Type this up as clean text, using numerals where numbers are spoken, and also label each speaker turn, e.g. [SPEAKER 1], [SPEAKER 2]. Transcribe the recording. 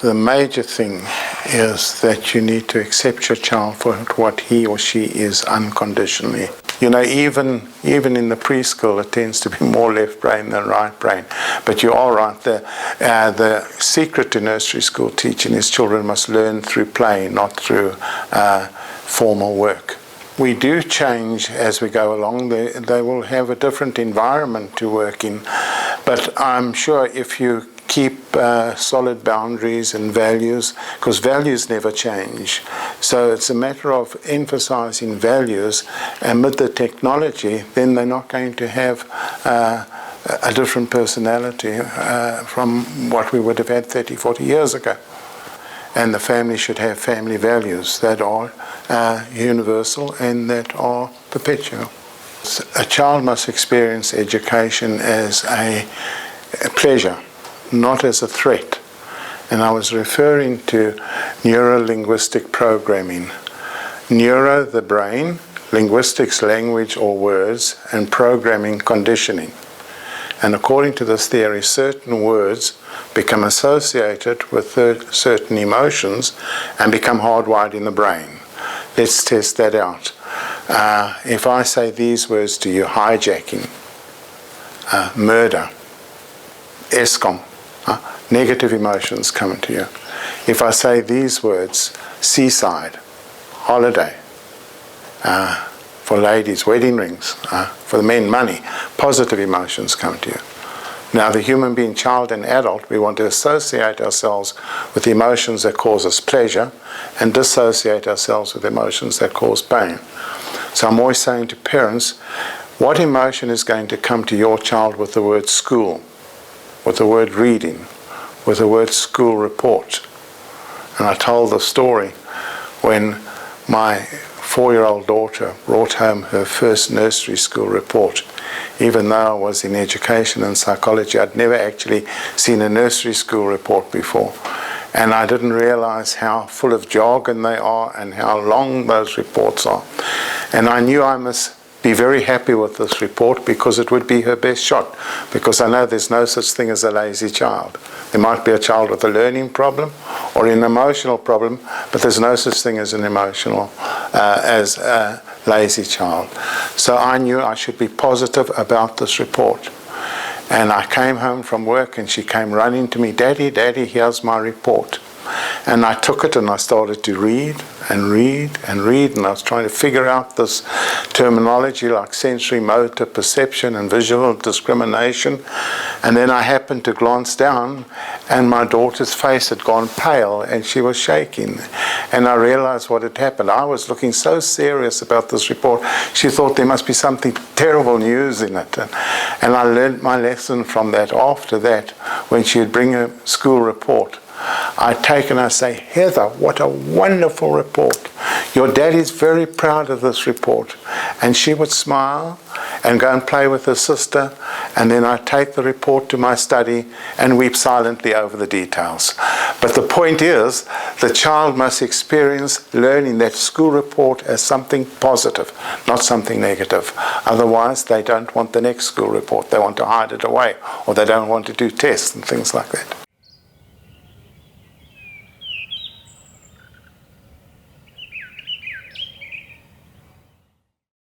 [SPEAKER 1] the major thing is that you need to accept your child for what he or she is unconditionally. You know, even in the preschool, it tends to be more left brain than right brain. But you are right. The secret to nursery school teaching is children must learn through play, not through formal work. We do change as we go along. They will have a different environment to work in. But I'm sure if you keep solid boundaries and values, because values never change. So it's a matter of emphasizing values, and with the technology, then they're not going to have a different personality from what we would have had 30, 40 years ago. And the family should have family values that are universal and that are perpetual. A child must experience education as a pleasure, not as a threat. And I was referring to neuro-linguistic programming. Neuro, the brain, linguistics, language or words, and programming, conditioning. And according to this theory, certain words become associated with certain emotions and become hardwired in the brain. Let's test that out. If I say these words to you, hijacking, murder, ESCOM, negative emotions come to you. If I say these words, seaside, holiday, for ladies, wedding rings, for the men, money, positive emotions come to you. Now, the human being, child and adult, we want to associate ourselves with the emotions that cause us pleasure and dissociate ourselves with emotions that cause pain. So I'm always saying to parents, what emotion is going to come to your child with the word school, with the word reading, with the word school report? And I told the story when my 4-year-old daughter brought home her first nursery school report. Even though I was in education and psychology, I'd never actually seen a nursery school report before. And I didn't realize how full of jargon they are and how long those reports are. And I knew I must be very happy with this report because it would be her best shot, because I know there's no such thing as a lazy child. There might be a child with a learning problem or an emotional problem, but there's no such thing as an emotional, as a lazy child. So I knew I should be positive about this report. And I came home from work and she came running to me, Daddy, Daddy, here's my report. And I took it and I started to read and read and read, and I was trying to figure out this terminology like sensory motor perception and visual discrimination. And then I happened to glance down and my daughter's face had gone pale and she was shaking. And I realized what had happened. I was looking so serious about this report, she thought there must be something terrible news in it. And I learned my lesson from that. After that, when she would bring a school report, I'd take and I'd say, Heather, what a wonderful report. Your daddy's very proud of this report. And she would smile and go and play with her sister. And then I'd take the report to my study and weep silently over the details. But the point is, the child must experience learning that school report as something positive, not something negative. Otherwise, they don't want the next school report. They want to hide it away, or they don't want to do tests and things like that.